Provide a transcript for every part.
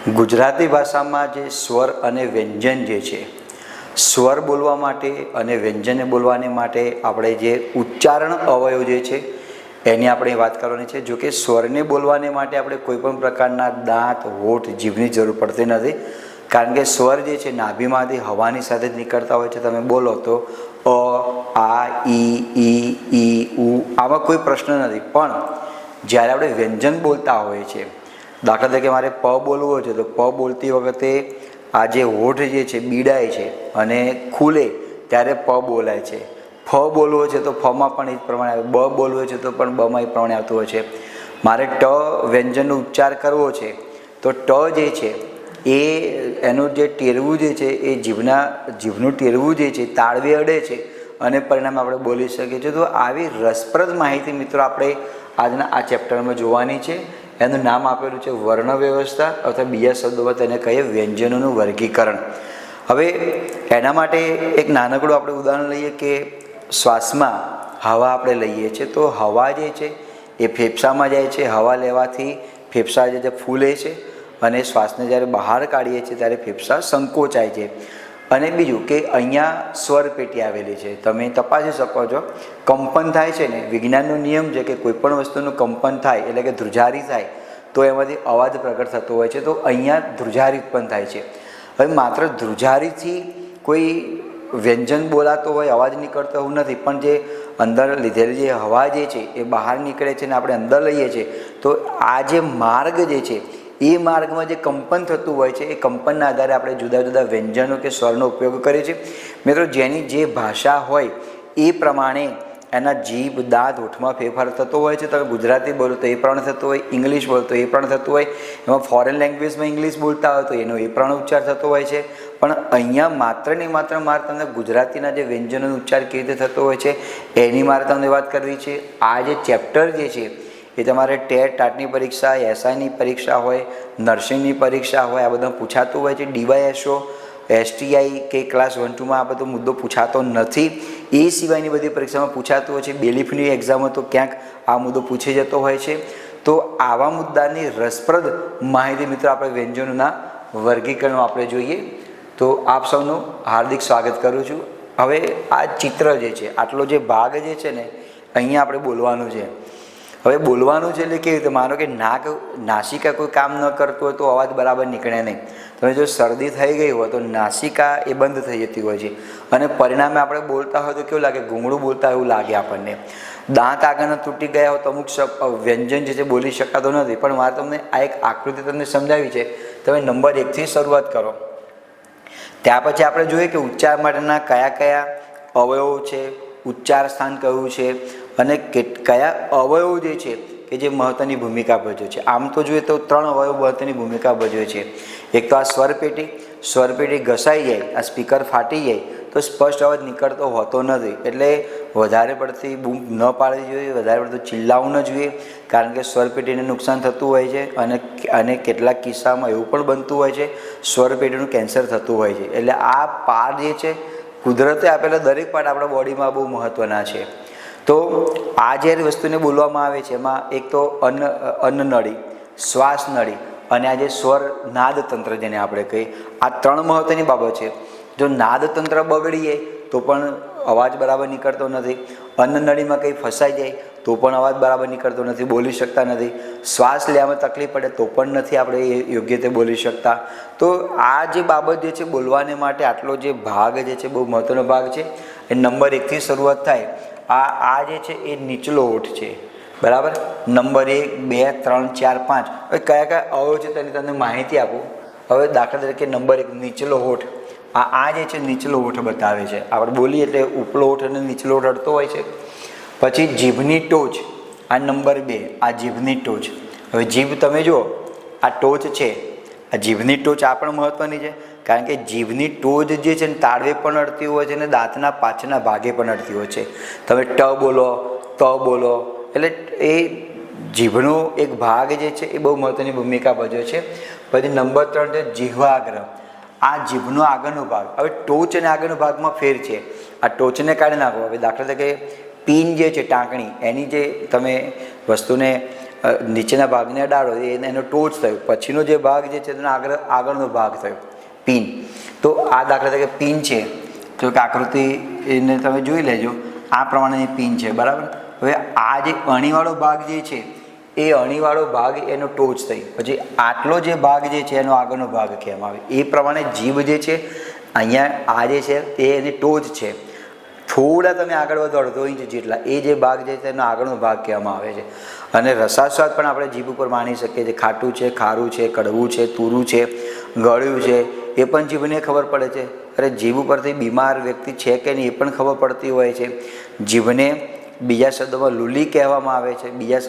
ગુજરાતી ભાષામાં જે સ્વર અને વ્યંજન જે છે, સ્વર બોલવા માટે અને વ્યંજનને બોલવાને માટે આપણે જે ઉચ્ચારણ અવયવ જે છે એની આપણે વાત કરવાની છે. જો કે સ્વરને બોલવાને માટે આપણે કોઈપણ પ્રકારના દાંત, હોઠ, જીભની જરૂર પડતી નથી, કારણ કે સ્વર જે છે નાભીમાંથી હવાની સાથે જ નીકળતા હોય છે. તમે બોલો તો અ, આ, ઈ, ઉ આમાં કોઈ પ્રશ્ન નથી. પણ જ્યારે આપણે વ્યંજન બોલતા હોઈએ છીએ, દાખલા તરીકે મારે પ બોલવું હોય છે તો પ બોલતી વખતે આ જે હોઠ જે છે બીડાય છે અને ખુલે ત્યારે પ બોલાય છે. ફ બોલવો છે તો ફમાં પણ એ જ પ્રમાણે આવે, બ બોલવો છે તો પણ બમાં એ પ્રમાણે આવતું હોય છે. મારે ટ વ્યંજનનો ઉચ્ચાર કરવો છે તો ટ જે છે એનું જે ટેરવું જે છે એ જીભનું ટેરવું જે છે તાળવે અડે છે અને પરિણામે આપણે બોલી શકીએ છીએ. તો આવી રસપ્રદ માહિતી મિત્રો આપણે આજના આ ચેપ્ટરમાં જોવાની છે. એનું નામ આપેલું છે વર્ણ વ્યવસ્થા, અથવા બીજા શબ્દોમાં તેને કહીએ વ્યંજનોનું વર્ગીકરણ. હવે એના માટે એક નાનકડું આપણે ઉદાહરણ લઈએ કે શ્વાસમાં હવા આપણે લઈએ છીએ તો હવા જે છે એ ફેફસામાં જાય છે. હવા લેવાથી ફેફસા જે છે ફૂલે છે અને શ્વાસને જ્યારે બહાર કાઢીએ છીએ ત્યારે ફેફસા સંકોચાય છે. અને બીજું કે અહીંયા સ્વર પેટી આવેલી છે, તમે તપાસી શકો છો. કંપન થાય છે ને, વિજ્ઞાનનો નિયમ છે કે કોઈ પણ વસ્તુનું કંપન થાય એટલે કે ધ્રુજારી થાય તો એમાંથી અવાજ પ્રગટ થતો હોય છે. તો અહીંયા ધ્રુજારી ઉત્પન્ન થાય છે. હવે માત્ર ધ્રુજારીથી કોઈ વ્યંજન બોલાતો હોય, અવાજ નીકળતો એવું નથી, પણ જે અંદર લીધેલી જે હવા જે છે એ બહાર નીકળે છે ને આપણે અંદર લઈએ છીએ તો આ જે માર્ગ જે છે એ માર્ગમાં જે કંપન થતું હોય છે એ કંપનના આધારે આપણે જુદા જુદા વ્યંજનો કે સ્વરનો ઉપયોગ કરીએ છીએ. મિત્રો જેની જે ભાષા હોય એ પ્રમાણે એના જીભ, દાંત, હોઠમાં ફેરફાર થતો હોય છે. તમે ગુજરાતી બોલો તો એ પ્રમાણે થતું હોય, ઇંગ્લિશ બોલો તો એ પ્રમાણે થતું હોય, એમાં ફોરેન લેંગ્વેજમાં ઇંગ્લિશ બોલતા હોય તો એનો એ પ્રમાણે ઉચ્ચાર થતો હોય છે. પણ અહીંયા માત્ર ને માત્ર મારે તમને ગુજરાતીના જે વ્યંજનોનો ઉચ્ચાર કેવી રીતે થતો હોય છે એની મારે તમને વાત કરવી છે. આ જે ચેપ્ટર જે છે એ તમારે ટેટ, ટાટની પરીક્ષા, એસઆઈની પરીક્ષા હોય, નર્સિંગની પરીક્ષા હોય, આ બધા પૂછાતું હોય છે. ડીવાયએસઓ, એસટીઆઈ કે ક્લાસ 1, 2માં આ બધો મુદ્દો પૂછાતો નથી. એ સિવાયની બધી પરીક્ષામાં પૂછાતું હોય છે. બેલીફની એક્ઝામમાં તો ક્યાંક આ મુદ્દો પૂછી જતો હોય છે. તો આવા મુદ્દાની રસપ્રદ માહિતી મિત્રો આપણે વ્યંજનોના વર્ગીકરણમાં આપણે જોઈએ. તો આપ સૌનું હાર્દિક સ્વાગત કરું છું. હવે આ ચિત્ર જે છે, આટલો જે ભાગ જે છે ને અહીંયા આપણે બોલવાનું છે. હવે બોલવાનું છે એટલે કેવી રીતે, માનો કે નાસિકા કોઈ કામ ન કરતું હોય તો અવાજ બરાબર નીકળે નહીં. તમે જો શરદી થઈ ગઈ હોય તો નાસિકા એ બંધ થઈ જતી હોય છે અને પરિણામે આપણે બોલતા હોય તો કેવું લાગે, ઘૂંઘળું બોલતા એવું લાગે આપણને. દાંત આગળના તૂટી ગયા હોય તો અમુક વ્યંજન જે છે બોલી શકાતો નથી. પણ મારે તમને આ એક આકૃતિ તમને સમજાવી છે. તમે નંબર 1થી શરૂઆત કરો. ત્યાર પછી આપણે જોઈએ કે ઉચ્ચાર માટેના કયા કયા અવયવો છે, ઉચ્ચાર સ્થાન કયું છે અને કયા અવયવો જે છે કે જે મહત્ત્વની ભૂમિકા ભજવે છે. આમ તો જોઈએ તો 3 અવયવ મહત્ત્વની ભૂમિકા ભજવે છે. એક તો આ સ્વરપેટી. સ્વરપેટી ઘસાઈ જાય, આ સ્પીકર ફાટી જાય તો સ્પષ્ટ અવાજ નીકળતો હોતો નથી. એટલે વધારે પડતી બૂમ ન પાડવી જોઈએ, વધારે પડતું ચિલ્લાવવું ન જોઈએ, કારણ કે સ્વરપેટીને નુકસાન થતું હોય છે અને કેટલાક કિસ્સામાં એવું પણ બનતું હોય છે સ્વરપેટીનું કેન્સર થતું હોય છે. એટલે આ પાર્ટ જે છે કુદરતે આપેલા દરેક પાર્ટ આપણા બોડીમાં બહુ મહત્ત્વના છે. તો આ જે વસ્તુને બોલવામાં આવે છે એમાં એક તો અન્નનળી, શ્વાસ નળી અને આ જે સ્વર નાદતંત્ર જેને આપણે કહીએ, આ 3 મહત્ત્વની બાબત છે. જો નાદતંત્ર બગડીએ તો પણ અવાજ બરાબર નીકળતો નથી. અન્નનળીમાં કંઈ ફસાઈ જાય તો પણ અવાજ બરાબર નીકળતો નથી, બોલી શકતા નથી. શ્વાસ લેવામાં તકલીફ પડે તો પણ નથી આપણે યોગ્ય રીતે બોલી શકતા. તો આ જે બાબત જે છે બોલવાને માટે આટલો જે ભાગ જે છે બહુ મહત્ત્વનો ભાગ છે. એ નંબર 1થી શરૂઆત થાય. આ જે છે એ નીચલો હોઠ છે, બરાબર. નંબર 1, 2, 3, 4, 5. હવે કયા કયા અવયવ છે તેની તમને માહિતી આપું. હવે દાખલા તરીકે નંબર 1 નીચલો હોઠ. આ જે છે નીચલો હોઠ બતાવે છે. આપણે બોલીએ એટલે ઉપલો હોઠ અને નીચલો હોઠ અડતો હોય છે. પછી જીભની ટોચ, આ નંબર 2, આ જીભની ટોચ. હવે જીભ તમે જુઓ, આ ટોચ છે, આ જીભની ટોચ આ પણ મહત્ત્વની છે, કારણ કે જીભની ટોચ જે છે ને તાળવે પણ અડતી હોય છે અને દાંતના પાછળના ભાગે પણ અડતી હોય છે. તમે ટ બોલો, ત બોલો, એટલે એ જીભનો એક ભાગ જે છે એ બહુ મહત્ત્વની ભૂમિકા ભજવે છે. પછી નંબર 3 છે જીહ્વાગ્ર. આ જીભનો આગળનો ભાગ. હવે ટોચ અને આગળનો ભાગમાં ફેર છે. આ ટોચને કાઢી નાખો. હવે દાખલા તરીકે પિન જે છે ટાંકણી, એની જે તમે વસ્તુને નીચેના ભાગને અડાડો એનો ટોચ થયું, પછીનો જે ભાગ જે છે તેનો આગળનો ભાગ થયો પીન. તો આ દાખલા તરીકે પીન છે, તો એક આકૃતિ એને તમે જોઈ લેજો, આ પ્રમાણેની પીન છે, બરાબર. હવે આ જે અણીવાળો ભાગ જે છે એ અણીવાળો ભાગ એનો ટોચ થઈ, પછી આટલો જે ભાગ જે છે એનો આગળનો ભાગ કહેવામાં આવે. એ પ્રમાણે જીભ જે છે અહીંયા આ જે છે એ એની ટોચ છે. થોડા તમે આગળ વધો અડધો ઇંચ જેટલા એ જે ભાગ છે તેનો આગળનો ભાગ કહેવામાં આવે છે. અને રસાસ્વાદ પણ આપણે જીભ ઉપર માણી શકીએ છીએ. ખાટું છે, ખારું છે, કડવું છે, તુરું છે, ગળ્યું છે, એ પણ જીભને ખબર પડે છે. અરે જીભ ઉપરથી બીમાર વ્યક્તિ છે કે નહીં એ પણ ખબર પડતી હોય છે. જીભને બીજા શબ્દોમાં લૂલી કહેવામાં આવે છે, બીજા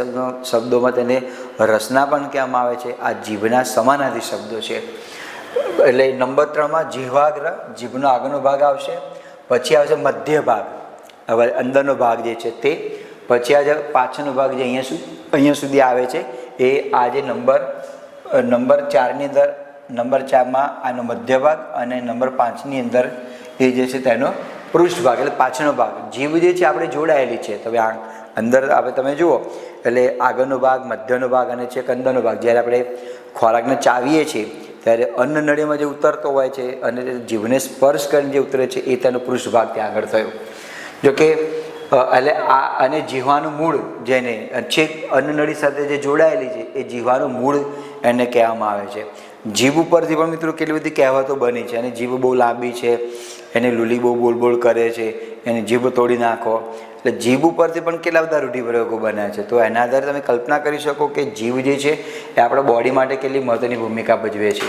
શબ્દોમાં તેને રસના પણ કહેવામાં આવે છે. આ જીભના સમાનાર્થી શબ્દો છે. એટલે નંબર 3માં જીહ્વાગ્ર, જીભનો આગળનો ભાગ આવશે. પછી આવશે મધ્ય ભાગ, હવે અંદરનો ભાગ જે છે તે. પછી આ જે પાછળનો ભાગ જે અહીંયા સુધી આવે છે એ આ જે નંબર 4ની અંદર, નંબર 4માં આનો મધ્ય ભાગ અને નંબર 5ની અંદર એ જે છે તેનો પૃષ્ઠ ભાગ એટલે પાછળનો ભાગ. જીભ જે છે આપણે જોડાયેલી છે. તો આ અંદર આપણે તમે જુઓ એટલે આગળનો ભાગ, મધ્યનો ભાગ અને છેક અંદરનો ભાગ. જ્યારે આપણે ખોરાકને ચાવીએ છીએ ત્યારે અન્ન નળીમાં જે ઉતરતો હોય છે અને જીભને સ્પર્શ કરીને જે ઉતરે છે એ તેનો પૃષ્ઠ ભાગ ત્યાં આગળ થયો. જોકે એટલે આ અને જીહવાનું મૂળ જેને છેક અન્નનળી સાથે જે જોડાયેલી છે એ જીહવાનું મૂળ એને કહેવામાં આવે છે. જીભ ઉપરથી પણ મિત્રો કેટલી બધી કહેવતો બની છે. અને જીભ બહુ લાંબી છે, એને લૂલી બહુ બોલ કરે છે, એની જીભ તોડી નાખો. એટલે જીભ ઉપરથી પણ કેટલા બધા રૂઢિપ્રયોગો બન્યા છે. તો એના આધારે તમે કલ્પના કરી શકો કે જીભ જે છે એ આપણા બોડી માટે કેટલી મહત્ત્વની ભૂમિકા ભજવે છે.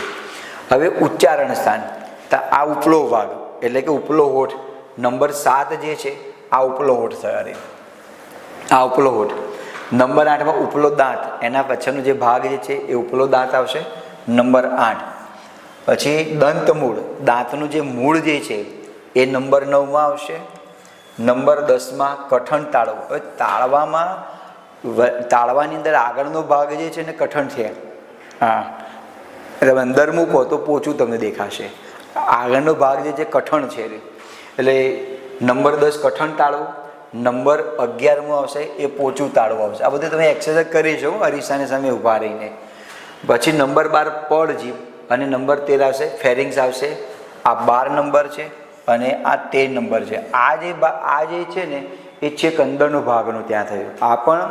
હવે ઉચ્ચારણ સ્થાન, તો આ ઉપલો ભાગ એટલે કે ઉપલો હોઠ નંબર 7 જે છે આ ઉપલો હોઠ થયો. આ ઉપલો હોઠ. નંબર 8માં ઉપલો દાંત, એના પછીનો જે ભાગ જે છે એ ઉપલો દાંત આવશે નંબર 8. પછી દંતમૂળ, દાંતનું જે મૂળ જે છે એ નંબર 9માં આવશે. નંબર 10માં કઠણ તાળવું. હવે તાળવાની અંદર આગળનો ભાગ જે છે ને કઠણ છે. હા, એટલે અંદર મૂકો તો પોચું તમને દેખાશે. આગળનો ભાગ જે છે કઠણ છે. એટલે નંબર 10 કઠણ તાળવું, નંબર 11મો આવશે એ પોચું તાળવું આવશે. આ બધું તમે એક્સરસાઇઝ કરી છો અરીસાની સામે ઊભા રહીને. પછી નંબર 12 પડ જીભ અને નંબર 13 આવશે ફેરિંગ્સ આવશે. આ 12 નંબર છે અને આ 13 નંબર છે. આ જે છે ને એ છેક અંદરનો ભાગનો ત્યાં થયો. આ પણ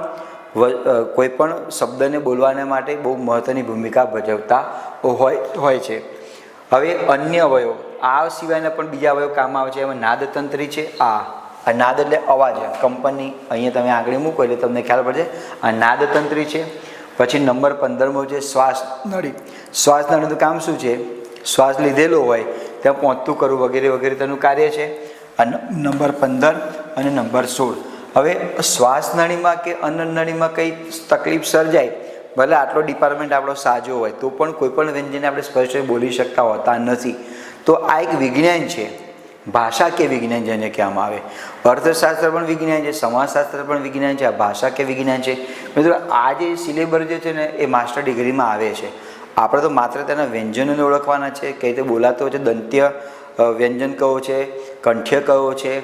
કોઈ પણ શબ્દને બોલવાને માટે બહુ મહત્ત્વની ભૂમિકા ભજવતા હોય છે. હવે અન્ય અવયવ, આ સિવાયના પણ બીજા અવયવ કામ આવે છે. એમાં નાદતંત્રી છે. આ નાદ એટલે અવાજ, કંપનની અહીંયા તમે આંગળી મૂકો એટલે તમને ખ્યાલ પડશે. આ નાદતંત્રી છે. પછી નંબર 15મો છે શ્વાસ નળી. શ્વાસ નળીનું કામ શું છે? શ્વાસ લીધેલો હોય ત્યાં પહોંચતું કરવું વગેરે વગેરે તેનું કાર્ય છે. અને નંબર 15 અને નંબર 16. હવે શ્વાસ નળીમાં કે અન્ન નળીમાં કંઈ તકલીફ સર્જાય, ભલે આટલો ડિપાર્ટમેન્ટ આપણો સાજો હોય તો પણ કોઈ પણ વ્યંજનને આપણે સ્પષ્ટ બોલી શકતા હોતા નથી. તો આ એક વિજ્ઞાન છે, ભાષા કે વિજ્ઞાન જેને કહેવામાં આવે. અર્થશાસ્ત્ર પણ વિજ્ઞાન છે, સમાજશાસ્ત્ર પણ વિજ્ઞાન છે, આ ભાષા કે વિજ્ઞાન છે. મિત્રો આ જે સિલેબસ જે છે ને એ માસ્ટર ડિગ્રીમાં આવે છે. આપણે તો માત્ર તેના વ્યંજનોને ઓળખવાના છે, કઈ રીતે બોલાતો છે, દંત્ય વ્યંજન કયો છે, કંઠ્ય કયો છે,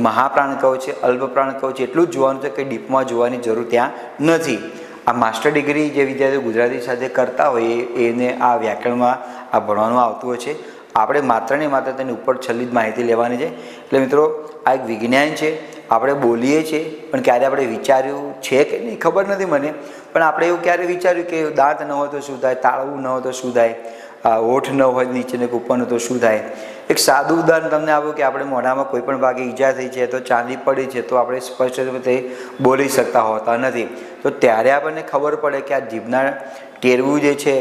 મહાપ્રાણ કયો છે, અલ્પપ્રાણ કયો છે, એટલું જ જોવાનું છે. કંઈ ડીપમાં જોવાની જરૂર ત્યાં નથી. આ માસ્ટર ડિગ્રી જે વિદ્યાર્થીઓ ગુજરાતી સાથે કરતા હોય એને આ વ્યાકરણમાં આ ભણવાનું આવતું હોય છે. આપણે માત્ર ને માત્ર તેની ઉપર છેલ્લી જ માહિતી લેવાની છે. એટલે મિત્રો આ એક વિજ્ઞાન છે. આપણે બોલીએ છીએ પણ ક્યારે આપણે વિચાર્યું છે કે નહીં ખબર નથી મને, પણ આપણે એવું ક્યારે વિચાર્યું કે દાંત ન હોય તો શું થાય, તાળવું ન હોય તો શું થાય, હોઠ ન હોય નીચેને ઉપરનું તો શું થાય. એક સાદું ઉદાહરણ તમને આપ્યું કે આપણે મોઢામાં કોઈ પણ ભાગે ઈજા થઈ છે તો ચાંદી પડી છે તો આપણે સ્પષ્ટ રીતે બોલી શકતા હોતા નથી. તો ત્યારે આપણને ખબર પડે કે આ જીભના ટેરવું જે છે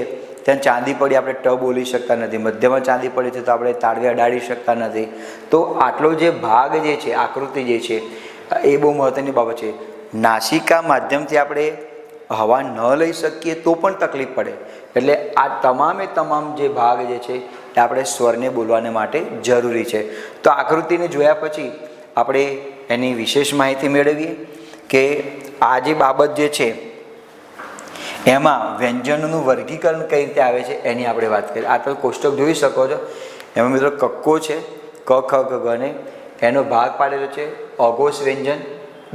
ત્યાં ચાંદી પડી, આપણે ટ બોલી શકતા નથી. મધ્યમાં ચાંદી પડી છે તો આપણે તાળવી અડાડી શકતા નથી. તો આટલો જે ભાગ જે છે, આકૃતિ જે છે એ બહુ મહત્ત્વની બાબત છે. નાસિકા માધ્યમથી આપણે હવા ન લઈ શકીએ તો પણ તકલીફ પડે. એટલે આ તમામ જે ભાગ જે છે એ આપણે સ્વરને બોલવાને માટે જરૂરી છે. તો આકૃતિને જોયા પછી આપણે એની વિશેષ માહિતી મેળવીએ કે આ જે બાબત જે છે એમાં વ્યંજનોનું વર્ગીકરણ કઈ રીતે આવે છે એની આપણે વાત કરીએ. આ તમે કોષ્ટક જોઈ શકો છો. એમાં મિત્રો કક્કો છે, ક ખ ગ ઘ ને એનો ભાગ પાડેલો છે. અઘોષ વ્યંજન,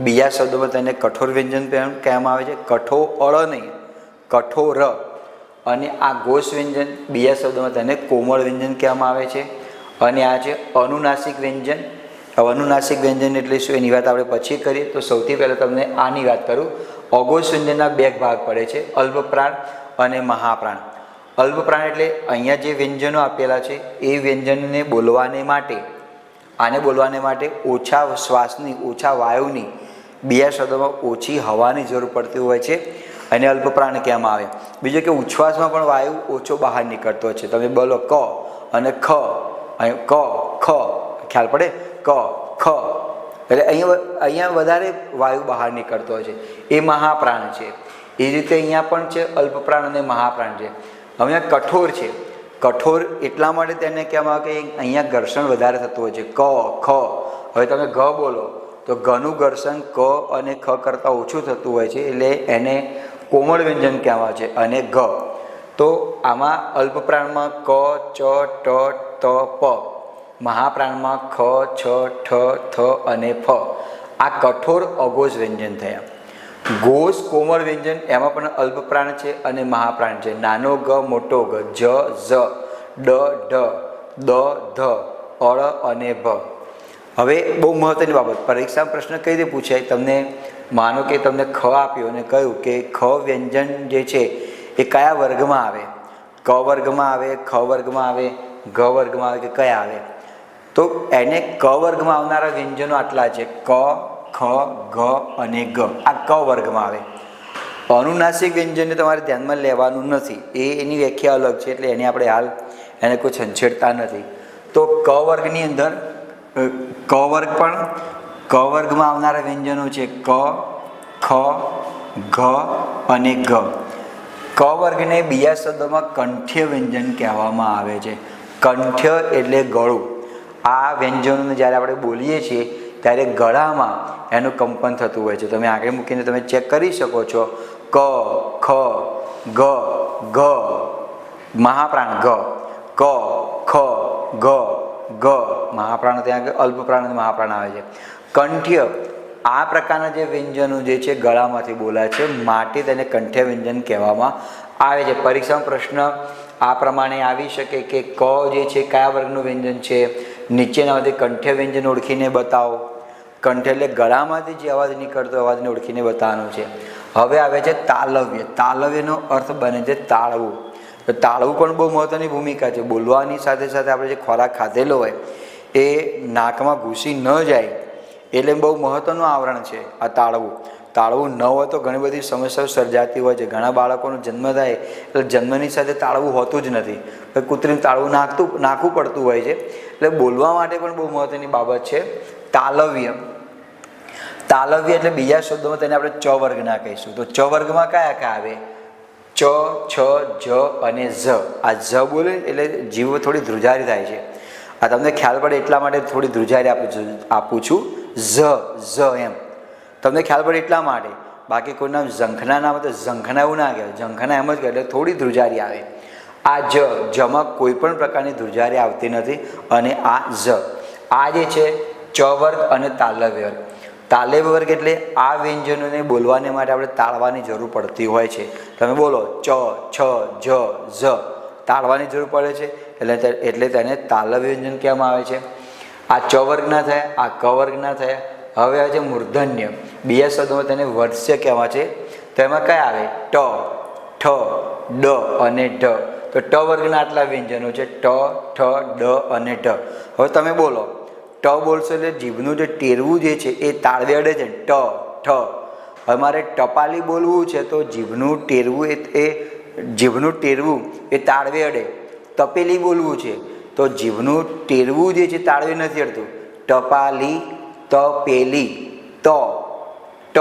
બીજા શબ્દોમાં તેને કઠોર વ્યંજન કહેવામાં આવે છે. કઠોળ નહીં, કઠોર. અને આ ઘોષ વ્યંજન બીજા શબ્દોમાં તેને કોમળ વ્યંજન કહેવામાં આવે છે. અને આ છે અનુનાસિક વ્યંજન. અનુનાસિક વ્યંજન એટલે શું એની વાત આપણે પછી કરીએ. તો સૌથી પહેલાં તમને આની વાત કરું. અઘોષ વ્યંજનના બે ભાગ પડે છે, અલ્પપ્રાણ અને મહાપ્રાણ. અલ્પપ્રાણ એટલે અહીંયા જે વ્યંજનો આપેલા છે એ વ્યંજનને બોલવાને માટે, આને બોલવાને માટે ઓછા શ્વાસની, ઓછા વાયુની, બીજા શબ્દોમાં ઓછી હવાની જરૂર પડતી હોય છે અને અલ્પપ્રાણ કહેવામાં આવે. બીજું કે ઉચ્છ્વાસમાં પણ વાયુ ઓછો બહાર નીકળતો હોય છે. તમે બોલો ક અને ખ, ક ખ, ખ્યાલ પડે? ક ખ એટલે અહીંયા વધારે વાયુ બહાર નીકળતો હોય છે, એ મહાપ્રાણ છે. એ રીતે અહીંયા પણ છે અલ્પપ્રાણ અને મહાપ્રાણ છે. હવે કઠોર છે. કઠોર એટલા માટે તેને કહેવામાં આવે કે અહીંયા ઘર્ષણ વધારે થતું હોય છે. ક ખ. હવે તમે ઘ બોલો તો ઘનું ઘર્ષણ ક અને ખ કરતાં ઓછું થતું હોય છે, એટલે એને કોમળ વ્યંજન કહેવામાં આવે છે. અને ઘ તો આમાં અલ્પપ્રાણમાં ક ચ ટ ત પ, મહાપ્રાણમાં ખ છ ઠ થ અને ફ. આ કઠોર અઘોષ વ્યંજન થયા. ઘોષ કોમળ વ્યંજન એમાં પણ અલ્પપ્રાણ છે અને મહાપ્રાણ છે. નાનો ગ, મોટો ગ, જ ઝ, ડ ઢ, દ ધ, અળ અને ભ. હવે બહુ મહત્વની બાબત, પરીક્ષામાં પ્રશ્ન કઈ રીતે પૂછાય? તમને માનો કે તમને ખ આપ્યો અને કહ્યું કે ખ વ્યંજન જે છે એ કયા વર્ગમાં આવે? ક વર્ગમાં આવે, ખ વર્ગમાં આવે, ઘ વર્ગમાં આવે કે કયા આવે? તો એને ક વર્ગમાં આવનારા વ્યંજનો આટલા છે, ક ખ ઘ અને ગ. આ ક વર્ગમાં આવે. અનુનાસિક વ્યંજનને તમારે ધ્યાનમાં લેવાનું નથી, એની વ્યાખ્યા અલગ છે, એટલે એની આપણે હાલ એને કોઈ છંછેડતા નથી. તો ક વર્ગની અંદર ક વર્ગ પણ, ક વર્ગમાં આવનારા વ્યંજનો છે ક ખ ઘ અને ઘ. ક વર્ગને બીજા શબ્દોમાં કંઠ્ય વ્યંજન કહેવામાં આવે છે. કંઠ્ય એટલે ગળું. આ વ્યંજનોને જ્યારે આપણે બોલીએ છીએ ત્યારે ગળામાં એનું કંપન થતું હોય છે. તમે આગળ મૂકીને તમે ચેક કરી શકો છો. ક ખ ગ ઘ, મહાપ્રાણ ઘ, ક ખ ઘ ઘ, મહાપ્રાણ ત્યાં અલ્પપ્રાણ અને મહાપ્રાણ આવે છે. કંઠ્ય આ પ્રકારના જે વ્યંજનો જે છે ગળામાંથી બોલાય છે, માટે તેને કંઠ્ય વ્યંજન કહેવામાં આવે છે. પરીક્ષામાં પ્રશ્ન આ પ્રમાણે આવી શકે કે ક જે છે કયા વર્ગનું વ્યંજન છે? નીચેનામાંથી કંઠ્ય વ્યંજન ઓળખીને બતાવો. કંઠ એટલે ગળામાંથી જે અવાજ નીકળતો અવાજને ઓળખીને બતાવવાનો છે. હવે આવે છે તાલવ્ય. તાલવ્યનો અર્થ બને છે તાળવું. તો તાળવું પણ બહુ મહત્વની ભૂમિકા છે. બોલવાની સાથે સાથે આપણે જે ખોરાક ખાધેલો હોય એ નાકમાં ઘૂસી ન જાય એટલે બહુ મહત્વનું આવરણ છે આ તાળવું. તાળવું ન હોય તો ઘણી બધી સમસ્યાઓ સર્જાતી હોય છે. ઘણા બાળકોનો જન્મ થાય એટલે જન્મની સાથે તાળવું હોતું જ નથી, કૃત્રિમ તાળવું નાખવું પડતું હોય છે. એટલે બોલવા માટે પણ બહુ મહત્વની બાબત છે તાલવ્ય. તાલવ્ય એટલે બીજા શબ્દોમાં તેને આપણે ચ વર્ગના કહીશું. તો ચ વર્ગમાં કયા કયા આવે? ચ, છ, જ અને ઝ. આ ઝ બોલે એટલે જીવ થોડી ધ્રુજારી થાય છે. આ તમને ખ્યાલ પડે એટલા માટે થોડી ધ્રુજારી આપું છું. ઝ એમ તમને ખ્યાલ પડે એટલા માટે. બાકી કોઈના ઝંખના નામ તો ઝંખના એવું ના કહેવાય, ઝંખના એમ જ કહે એટલે થોડી ધ્રુજારી આવે. આ જમાં કોઈ પણ પ્રકારની ધ્રુજારી આવતી નથી. અને આ ઝ, આ જે છે ચ વર્ગ અને તાલવ્ય વર્ગ. તાલવ્ય વર્ગ એટલે આ વ્યંજનોને બોલવાને માટે આપણે તાળવાની જરૂર પડતી હોય છે. તમે બોલો ચ, છ, જ, ઝ, તાળવાની જરૂર પડે છે, એટલે તેને તાલવ્ય વ્યંજન કહેવામાં આવે છે. આ ચ વર્ગના થયા, આ ક વર્ગના થયા. હવે આવે છે મૂર્ધન્ય. બીજા શબ્દોમાં તેને વર્ષ્ય કહેવાય છે. તો એમાં કયા આવે? ટ, ઠ, ડ અને ઢ. તો ટ વર્ગના આટલા વ્યંજનો છે, ટ, ઠ, ડ અને ઢ. હવે તમે બોલો ટ બોલશો એટલે જીભનું જે ટેરવું જે છે એ તાળવે અડે છે, ટ ઠ. હવે મારે ટપાલી બોલવું છે તો જીભનું ટેરવું એ તાળવે અડે. તપેલી બોલવું છે તો જીભનું ટેરવું જે છે તાળવે નથી અડતું. ટપાલી, તપેલી, ત, ટ.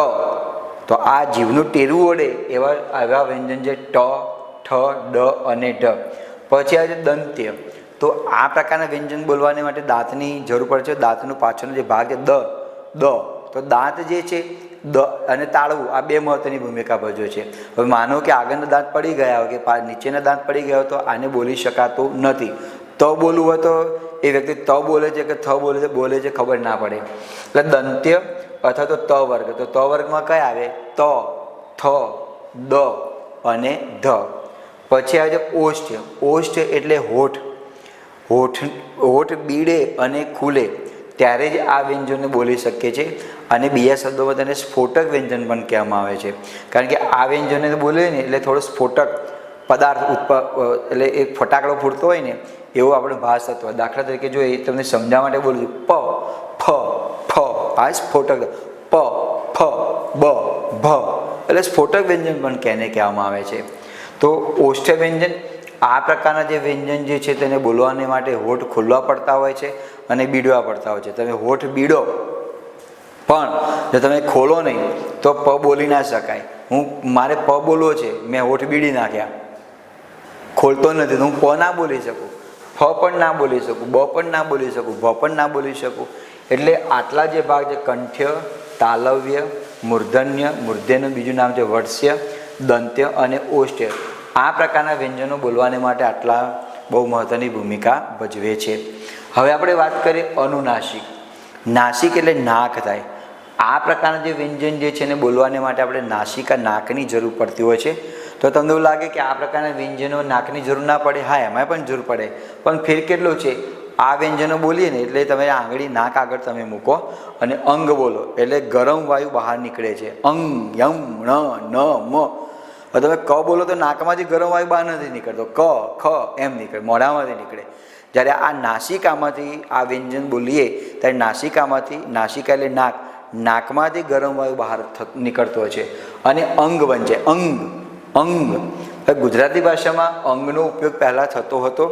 તો આ જીભનું ટેરવું અડે એવા વ્યંજન છે ટ, ઠ, ડ અને ઢ. પછી આવે છે દંત્ય. તો આ પ્રકારના વ્યંજન બોલવાને માટે દાંતની જરૂર પડે છે. દાંતનું પાછળનો જે ભાગ છે દ. તો દાંત જે છે દ અને તાળવું આ બે મહત્વની ભૂમિકા ભજવે છે. હવે માનો કે આગળના દાંત પડી ગયા હોય કે નીચેના દાંત પડી ગયા હોય તો આને બોલી શકાતું નથી. ત બોલવું હોય તો એ વ્યક્તિ ત બોલે છે કે થ બોલે છે ખબર ના પડે. એટલે દંત્ય અથવા તો ત વર્ગ. તો ત વર્ગમાં કયા આવે? ત, થ, દ અને ધ. પછી આવે છે ઓષ્ઠ. ઓષ્ઠ એટલે હોઠ. હોઠ બીડે અને ખુલે ત્યારે જ આ વ્યંજનને બોલી શકીએ છીએ. અને બીજા શબ્દોમાં તેને સ્ફોટક વ્યંજન પણ કહેવામાં આવે છે, કારણ કે આ વ્યંજનને બોલીએ ને એટલે થોડો સ્ફોટક પદાર્થ એટલે એક ફટાકડો ફૂટતો હોય ને એવો આપણે ભાસ થતો હોય. દાખલા તરીકે જો એ તમને સમજાવવા માટે બોલું છું, પ, ફ, ફ, આ સ્ફોટક. પ, ફ, બ, ભ એટલે સ્ફોટક વ્યંજન પણ કેને કહેવામાં આવે છે. તો ઓષ્ઠ વ્યંજન, આ પ્રકારના જે વ્યંજન જે છે તેને બોલવાને માટે હોઠ ખુલ્લા પડતા હોય છે અને બીડવા પડતા હોય છે. તમે હોઠ બીડો પણ જો તમે ખોલો નહીં તો પ બોલી ના શકાય. મારે પ બોલવો છે, મેં હોઠ બીડી નાખ્યા, ખોલતો નથી, તો હું પ ના બોલી શકું, ફ પણ ના બોલી શકું, બ પણ ના બોલી શકું, ભ પણ ના બોલી શકું. એટલે આટલા જે ભાગ છે કંઠ્ય, તાલવ્ય, મૂર્ધન્ય, મૂર્ધ્યનું બીજું નામ છે વટ્સ્ય, દંત્ય અને ઓષ્ઠ્ય, આ પ્રકારના વ્યંજનો બોલવાને માટે આટલા બહુ મહત્ત્વની ભૂમિકા ભજવે છે. હવે આપણે વાત કરીએ અનુનાસિક. નાસિક એટલે નાક થાય. આ પ્રકારના જે વ્યંજન જે છે એને બોલવાને માટે આપણે નાસિકા, નાકની જરૂર પડતી હોય છે. તો તમને એવું લાગે કે આ પ્રકારના વ્યંજનો નાકની જરૂર ના પડે? હા, એમાં પણ જરૂર પડે, પણ ફેર કેટલો છે? આ વ્યંજનો બોલીએ ને એટલે તમે આંગળી નાક આગળ તમે મૂકો અને અંગ બોલો એટલે ગરમ વાયુ બહાર નીકળે છે. અંગ, યમ, ન, મ. તમે ક બોલો તો નાકમાંથી ગરમ વાયુ બહાર નથી નીકળતો, ક, ખ એમ નીકળે, મોઢામાંથી નીકળે. જ્યારે આ નાસિકામાંથી આ વ્યંજન બોલીએ ત્યારે નાસિકામાંથી, નાસિકા એટલે નાક, નાકમાંથી ગરમ વાયુ બહાર નીકળતો હોય છે અને અંગ બનશે. અંગ, અંગ. ગુજરાતી ભાષામાં અંગનો ઉપયોગ પહેલાં થતો હતો,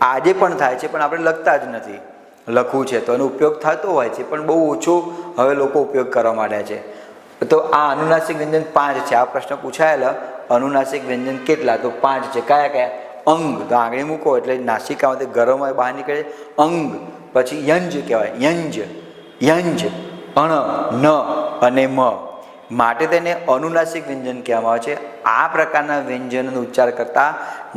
આજે પણ થાય છે, પણ આપણે લખતા જ નથી. લખવું છે તો એનો ઉપયોગ થતો હોય છે, પણ બહુ ઓછો હવે લોકો ઉપયોગ કરવા માંડ્યા છે. તો આ અનુનાસિક વ્યંજન 5 છે. આ પ્રશ્ન પૂછાયેલા અનુનાસિક વ્યંજન કેટલા? તો 5 છે. કયા કયા? અંગ, તો આંગળી મૂકો એટલે નાસિકામાંથી ગરમ વાયુ બહાર નીકળે, અંગ. પછી યંજ કહેવાય, યંજ, યંજ, અણ, ન અને મ, માટે તેને અનુનાસિક વ્યંજન કહેવામાં આવે છે. આ પ્રકારના વ્યંજનનો ઉચ્ચાર કરતાં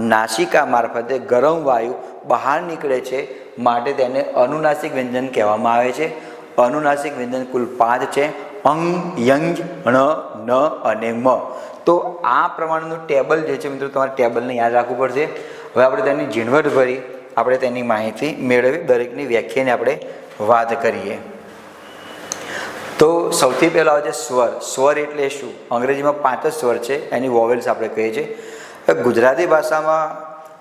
નાસિકા મારફતે ગરમ વાયુ બહાર નીકળે છે, માટે તેને અનુનાસિક વ્યંજન કહેવામાં આવે છે. અનુનાસિક વ્યંજન કુલ 5 છે: અંગ, યંજ, ણ, ન અને મ. તો આ પ્રમાણેનું ટેબલ જે છે મિત્રો, તમારે ટેબલને યાદ રાખવું પડશે. હવે આપણે તેની ઝીણવટ ભરી આપણે તેની માહિતી મેળવી, દરેકની વ્યાખ્યાની આપણે વાત કરીએ. તો સૌથી પહેલાં આવે છે સ્વર. સ્વર એટલે શું? અંગ્રેજીમાં 5 જ સ્વર છે, એની વોવેલ્સ આપણે કહીએ છીએ. ગુજરાતી ભાષામાં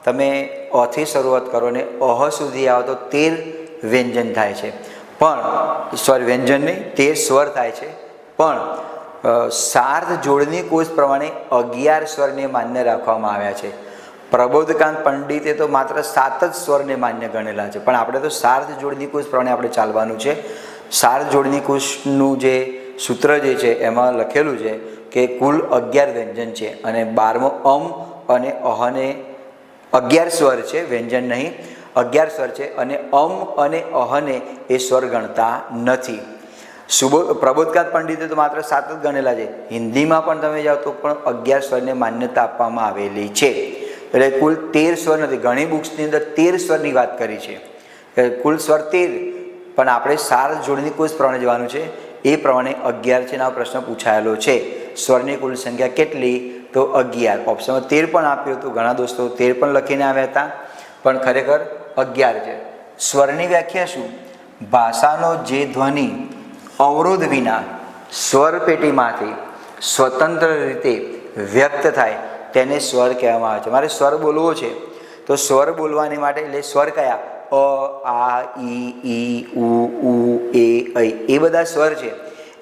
તમે અથી શરૂઆત કરો ને અહ સુધી આવો તો 13 વ્યંજન થાય છે, પણ વ્યંજન નહીં, 13 સ્વર થાય છે. પણ સાર્થ જોડણી કોષ પ્રમાણે 11 સ્વરને માન્ય રાખવામાં આવ્યા છે. પ્રબોધકાંત પંડિતે તો માત્ર 7 જ સ્વરને માન્ય ગણેલા છે, પણ આપણે તો સાર્થ જોડણી કોષ પ્રમાણે આપણે ચાલવાનું છે. સાર્થ જોડણી કોષનું જે સૂત્ર જે છે એમાં લખેલું છે કે કુલ 11 વ્યંજન છે અને 12મો અમ અને અહને 11 સ્વર છે, વ્યંજન નહીં, 11 સ્વર છે અને અમ અને અહને એ સ્વર ગણતા નથી. પ્રબોધકાંત પંડિતે તો માત્ર 7 જ ગણેલા છે. હિન્દીમાં પણ તમે જાઓ તો પણ 11 સ્વરને માન્યતા આપવામાં આવેલી છે, એટલે કુલ 13 સ્વર નથી. ઘણી બુક્સની અંદર 13 સ્વરની વાત કરી છે, કુલ સ્વર 13, પણ આપણે સાર્થ જોડણી કોષ પ્રમાણે જવાનું છે, એ પ્રમાણે 11 છે. આ પ્રશ્ન પૂછાયેલો છે. સ્વરની કુલ સંખ્યા કેટલી? તો 11. ઓપ્શનમાં 13 પણ આપ્યું હતું, ઘણા દોસ્તો 13 પણ લખીને આવ્યા હતા, પણ ખરેખર 11 છે. સ્વરની વ્યાખ્યા શું? ભાષાનો જે ધ્વનિ અવરોધ વિના સ્વર પેટીમાંથી સ્વતંત્ર રીતે વ્યક્ત થાય તેને સ્વર કહેવામાં આવે છે. મારે સ્વર બોલવો છે તો સ્વર બોલવાની માટે એટલે સ્વર કયા? અ, આ, ઈ, ઉ, એ, ઐ, એ બધા સ્વર છે.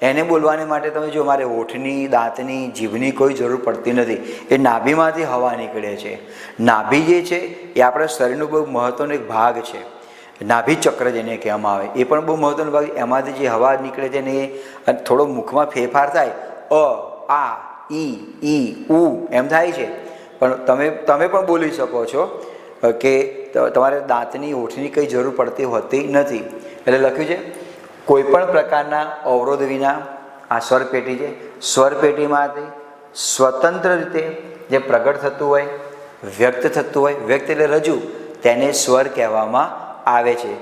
એને બોલવાને માટે તમે જો, મારે હોઠની, દાંતની, જીભની કોઈ જરૂર પડતી નથી. એ નાભીમાંથી હવા નીકળે છે. નાભી જે છે એ આપણા શરીરનો બહુ મહત્ત્વનો એક ભાગ છે. નાભી ચક્ર જેને કહેવામાં આવે, એ પણ બહુ મહત્ત્વનો ભાગ. એમાંથી જે હવા નીકળે છે ને એ થોડો મુખમાં ફેરફાર થાય, અ, આ, ઈ, ઉ એમ થાય છે. પણ તમે પણ બોલી શકો છો કે તમારે દાંતની, હોઠની કંઈ જરૂર પડતી હોતી નથી. એટલે લખ્યું છે કોઈ પણ પ્રકારના અવરોધ વિના આ સ્વરપેટી છે. સ્વરપેટીમાંથી સ્વતંત્ર રીતે જે પ્રગટ થતું હોય, વ્યક્ત થતું હોય, વ્યક્ત એટલે રજૂ, તેને સ્વર કહેવામાં આવે છે.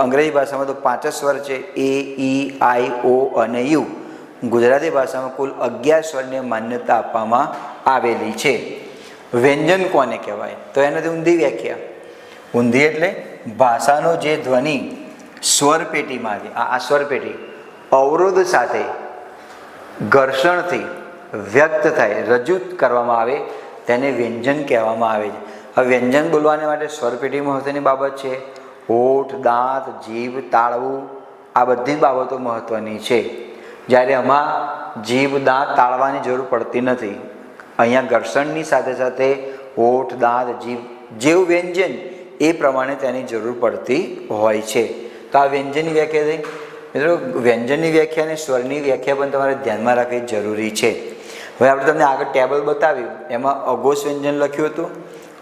અંગ્રેજી ભાષામાં તો 5 જ સ્વર છે, એ, ઈ, આઈ, ઓ અને યુ. ગુજરાતી ભાષામાં કુલ 11 સ્વરને માન્યતા આપવામાં આવેલી છે. વ્યંજન કોને કહેવાય? તો એનાથી ઊંધી વ્યાખ્યા. ઊંધી એટલે ભાષાનો જે ધ્વનિ સ્વરપેટીમાંથી, આ સ્વરપેટી અવરોધ સાથે ઘર્ષણથી વ્યક્ત થાય, રજૂ કરવામાં આવે, તેને વ્યંજન કહેવામાં આવે છે. હવે વ્યંજન બોલવાને માટે સ્વરપેટી મહત્વની બાબત છે. હોઠ, દાંત, જીભ, તાળવું, આ બધી બાબતો મહત્વની છે. જ્યારે આમાં જીભ, દાંત તાળવાની જરૂર પડતી નથી. અહીંયા ઘર્ષણની સાથે સાથે હોઠ, દાંત, જીભ જેવું વ્યંજન એ પ્રમાણે તેની જરૂર પડતી હોય છે. તો આ વ્યંજનની વ્યાખ્યા થઈ. મિત્રો, વ્યંજનની વ્યાખ્યા અને સ્વરની વ્યાખ્યા પણ તમારે ધ્યાનમાં રાખવી જરૂરી છે. હવે આપણે તમને આગળ ટેબલ બતાવ્યું, એમાં અઘોષ વ્યંજન લખ્યું હતું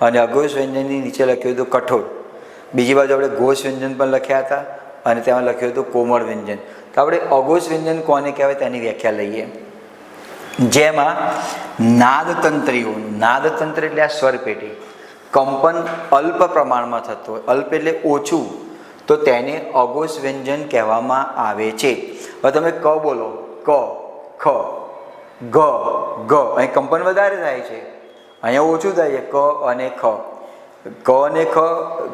અને અઘોષ વ્યંજનની નીચે લખ્યું હતું કઠોર. બીજી બાજુ આપણે ઘોષ વ્યંજન પણ લખ્યા હતા અને તેમાં લખ્યું હતું કોમળ વ્યંજન. તો આપણે અઘોષ વ્યંજન કોને કહેવાય તેની વ્યાખ્યા લઈએ. જેમાં નાદતંત્રીઓ, નાદતંત્ર એટલે આ સ્વરપેટી, કંપન અલ્પ પ્રમાણમાં થતું હોય, અલ્પ એટલે ઓછું, તો તેને અઘોષ વ્યંજન કહેવામાં આવે છે. હવે તમે ક બોલો, ક, ખ, ગ, ગ, અહીં કંપન વધારે થાય છે, અહીંયા ઓછું થાય છે, ક અને ખ. ક અને ખ,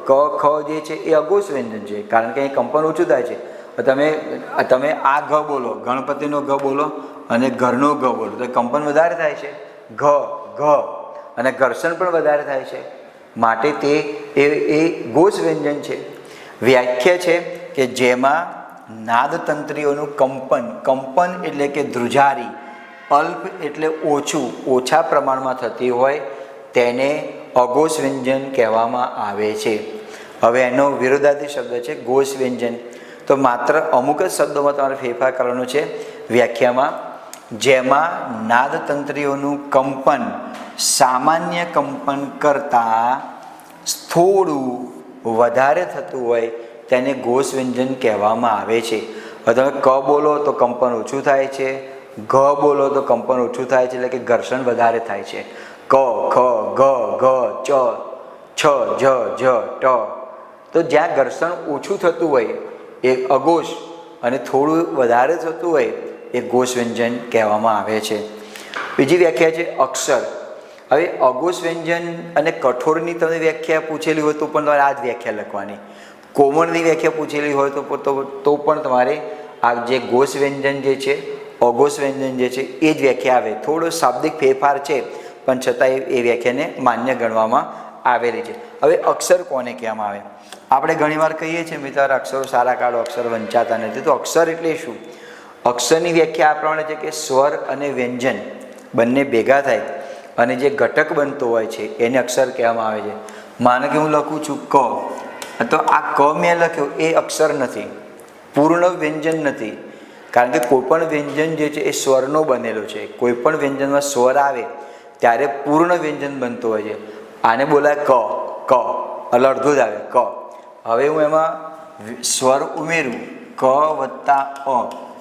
ક, ખ જે છે એ અઘોષ વ્યંજન છે, કારણ કે અહીં કંપન ઓછું થાય છે. તમે આ ઘ બોલો, ગણપતિનો ઘ બોલો અને ઘરનો ઘ બોલો, તો કંપન વધારે થાય છે, ઘ, ઘ, અને ઘર્ષણ પણ વધારે થાય છે, માટે તે એ ઘોષ વ્યંજન છે. વ્યાખ્યા છે કે જેમાં નાદતંત્રીઓનું કંપન, કંપન એટલે કે ધ્રુજારી, અલ્પ એટલે ઓછું, ઓછા પ્રમાણમાં થતી હોય, તેને અઘોષ વ્યંજન કહેવામાં આવે છે. હવે એનો વિરોધાર્થી શબ્દ છે ઘોષ વ્યંજન. તો માત્ર અમુક જ શબ્દોમાં તમારે ફેરફાર કરવાનો છે વ્યાખ્યામાં. જેમાં નાદતંત્રીઓનું કંપન સામાન્ય કંપન કરતાં થોડું વધારે થતું હોય, તેને ઘોષ વ્યંજન કહેવામાં આવે છે. હવે તમે ક બોલો તો કંપન ઓછું થાય છે, ઘ બોલો તો કંપન ઓછું થાય છે, એટલે કે ઘર્ષણ વધારે થાય છે. ક, ખ, ગ, ઘ, ચ, છ, જ, જ, ટ. તો જ્યાં ઘર્ષણ ઓછું થતું હોય એ અઘોષ અને થોડું વધારે થતું હોય એ ઘોષ વ્યંજન કહેવામાં આવે છે. બીજી વ્યાખ્યા છે અક્ષર. હવે અઘોષ વ્યંજન અને કઠોરની તમે વ્યાખ્યા પૂછેલી હોય તો પણ તમારે આ જ વ્યાખ્યા લખવાની. કોમળની વ્યાખ્યા પૂછેલી હોય તો પણ તમારે આ જે ઘોષ વ્યંજન જે છે, અઘોષ વ્યંજન જે છે એ જ વ્યાખ્યા આવે. થોડો શાબ્દિક ફેરફાર છે પણ છતાં એ વ્યાખ્યાને માન્ય ગણવામાં આવેલી છે. હવે અક્ષર કોને કહેવામાં આવે? આપણે ઘણીવાર કહીએ છીએ મિત્ર, અક્ષરો સારા કાઢો, અક્ષર વંચાતા નથી. તો અક્ષર એટલે શું? અક્ષરની વ્યાખ્યા આ પ્રમાણે છે કે સ્વર અને વ્યંજન બંને ભેગા થાય અને જે ઘટક બનતો હોય છે એને અક્ષર કહેવામાં આવે છે. માનો કે હું લખું છું ક, તો આ ક મેં લખ્યો એ અક્ષર નથી, પૂર્ણ વ્યંજન નથી, કારણ કે કોઈપણ વ્યંજન જે છે એ સ્વરનો બનેલો છે. કોઈપણ વ્યંજનમાં સ્વર આવે ત્યારે પૂર્ણ વ્યંજન બનતું હોય છે. આને બોલાય ક, ક એટલે અડધું જ આવે ક. હવે હું એમાં સ્વર ઉમેરું ક વત્તા અ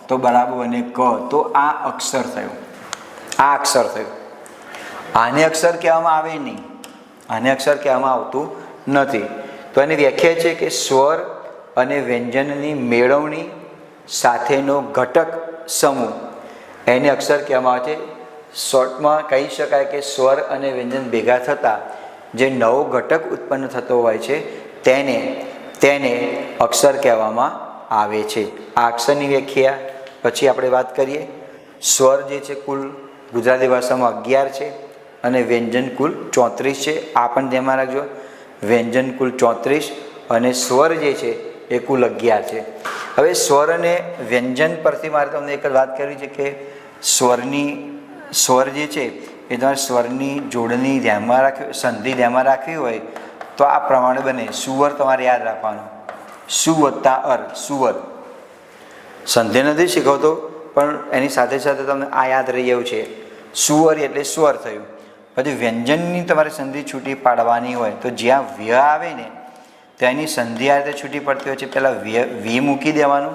તો બરાબર બને ક, તો આ અક્ષર થયું, આ અક્ષર થયું. આને અક્ષર કહેવામાં આવે નહીં, આને અક્ષર કહેવામાં આવતું નથી. તો એની વ્યાખ્યા છે કે સ્વર અને વ્યંજનની મેળવણી સાથેનો ઘટક સમૂહ એને અક્ષર કહેવામાં આવે છે. શોર્ટમાં કહી શકાય કે સ્વર અને વ્યંજન ભેગા થતાં જે નવો ઘટક ઉત્પન્ન થતો હોય છે તેને અક્ષર કહેવામાં આવે છે. આ અક્ષરની વ્યાખ્યા પછી આપણે વાત કરીએ. સ્વર જે છે કુલ ગુજરાતી ભાષામાં 11 છે અને વ્યંજન કુલ 34 છે. આ પણ ધ્યાનમાં રાખજો, વ્યંજન કુલ 34 અને સ્વર જે છે એ કુલ 11 છે. હવે સ્વર અને વ્યંજન પરથી મારે તમને એક વાત કરવી છે કે સ્વર જે છે એ તમારે સ્વરની જોડણી ધ્યાનમાં રાખવી, સંધિ ધ્યાનમાં રાખવી હોય તો આ પ્રમાણે બને. સુવર તમારે યાદ રાખવાનું, સુ વત્તા અર, સુવર. સંધિ નથી શીખવતો પણ એની સાથે સાથે તમને આ યાદ રહી એવું છે. સુવર એટલે સ્વર થયું. પછી વ્યંજનની તમારે સંધિ છૂટી પાડવાની હોય તો જ્યાં વ્ય આવે ને તેની સંધિ આ રીતે છૂટી પડતી હોય છે. પહેલાં વી મૂકી દેવાનું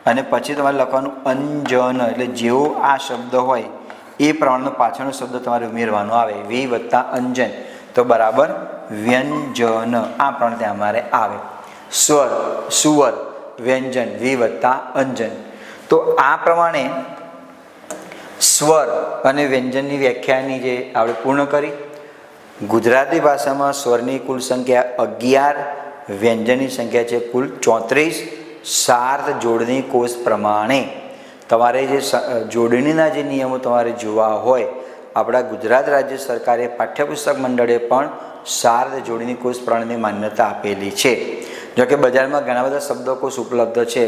અને પછી તમારે લખવાનું અંજન, એટલે જેવો આ શબ્દ હોય એ પ્રમાણનો પાછળનો શબ્દ તમારે ઉમેરવાનો આવે. વી વત્તા અંજન તો બરાબર વ્યંજન, આ પ્રમાણે અમારે આવે. સ્વર, સુવર, વ્યંજન વી વત્તા અંજન. તો આ પ્રમાણે સ્વર અને વ્યંજનની વ્યાખ્યાની જે આપણે પૂર્ણ કરી. ગુજરાતી ભાષામાં સ્વરની કુલ સંખ્યા 11, વ્યંજનની સંખ્યા છે કુલ 34. સાર્થ જોડણી કોષ પ્રમાણે તમારે જે જોડણીના જે નિયમો તમારે જોવા હોય, આપણા ગુજરાત રાજ્ય સરકારે પાઠ્યપુસ્તક મંડળે પણ સાર્થ જોડણી કોષ પ્રમાણેની માન્યતા આપેલી છે. જોકે બજારમાં ઘણા બધા શબ્દકોશ ઉપલબ્ધ છે,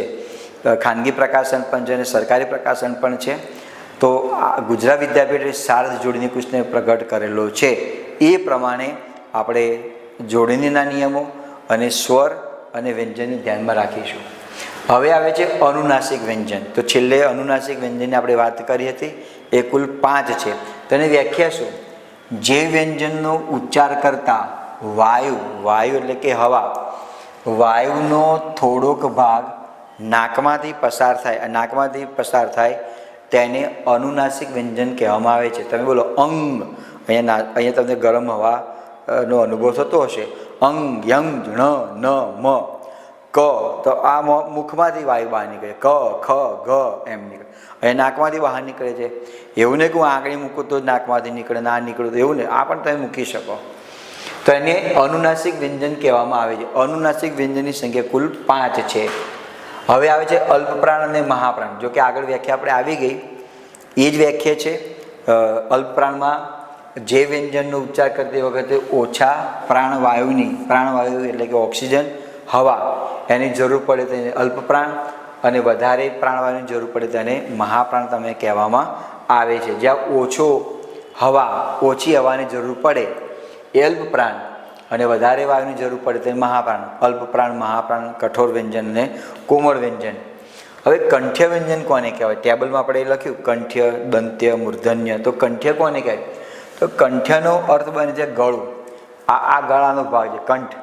ખાનગી પ્રકાશન પણ છે અને સરકારી પ્રકાશન પણ છે. તો આ ગુજરાત વિદ્યાપીઠે સાર્થ જોડણી કોષને પ્રગટ કરેલો છે. એ પ્રમાણે આપણે જોડણીના નિયમો અને સ્વર અને વ્યંજનને ધ્યાનમાં રાખીશું. હવે આવે છે અનુનાસિક વ્યંજન. તો છેલ્લે અનુનાસિક વ્યંજનની આપણે વાત કરી હતી, એ કુલ 5 છે. તેની વ્યાખ્યા શું? જે વ્યંજનનો ઉચ્ચાર કરતા વાયુ એટલે કે હવા, વાયુનો થોડોક ભાગ નાકમાંથી પસાર થાય તેને અનુનાસિક વ્યંજન કહેવામાં આવે છે. તમે બોલો અંગ, અહીંયા તમને ગરમ હવાનો અનુભવ થતો હશે. અંગ, યંગ, ણ, ન, મ, ક, તો આ મુખમાંથી વાયુ બહાર નીકળે. ક, ખ, ગ એમ નીકળે. અહીંયા નાકમાંથી બહાર નીકળે છે. એવું નહીં કે હું આંગળી મૂકું તો નાકમાંથી નીકળે, ના નીકળે તો એવું નહીં, આ પણ તમે મૂકી શકો. તો એને અનુનાસિક વ્યંજન કહેવામાં આવે છે. અનુનાસિક વ્યંજનની સંખ્યા કુલ 5 છે. હવે આવે છે અલ્પપ્રાણ અને મહાપ્રાણ. જો કે આગળ વ્યાખ્યા આપણે આવી ગઈ, એ જ વ્યાખ્યા છે. અલ્પપ્રાણમાં જે વ્યંજનનો ઉચ્ચાર કરતી વખતે ઓછા પ્રાણવાયુ એટલે કે ઓક્સિજન, હવા એની જરૂર પડે તેને અલ્પપ્રાણ, અને વધારે પ્રાણવાયુની જરૂર પડે તેને મહાપ્રાણ તમે કહેવામાં આવે છે. જ્યાં ઓછી હવાની જરૂર પડે એ અલ્પપ્રાણ, અને વધારે વાયુની જરૂર પડે તે મહાપ્રાણ. અલ્પપ્રાણ, મહાપ્રાણ, કઠોર વ્યંજન અને કોમળ વ્યંજન. હવે કંઠ્ય વ્યંજન કોને કહેવાય? ટેબલમાં આપણે લખ્યું કંઠ્ય, દંત્ય, મૂર્ધન્ય. તો કંઠ્ય કોને કહેવાય? તો કંઠ્યનો અર્થ બને છે ગળું. આ ગળાનો ભાગ છે કંઠ.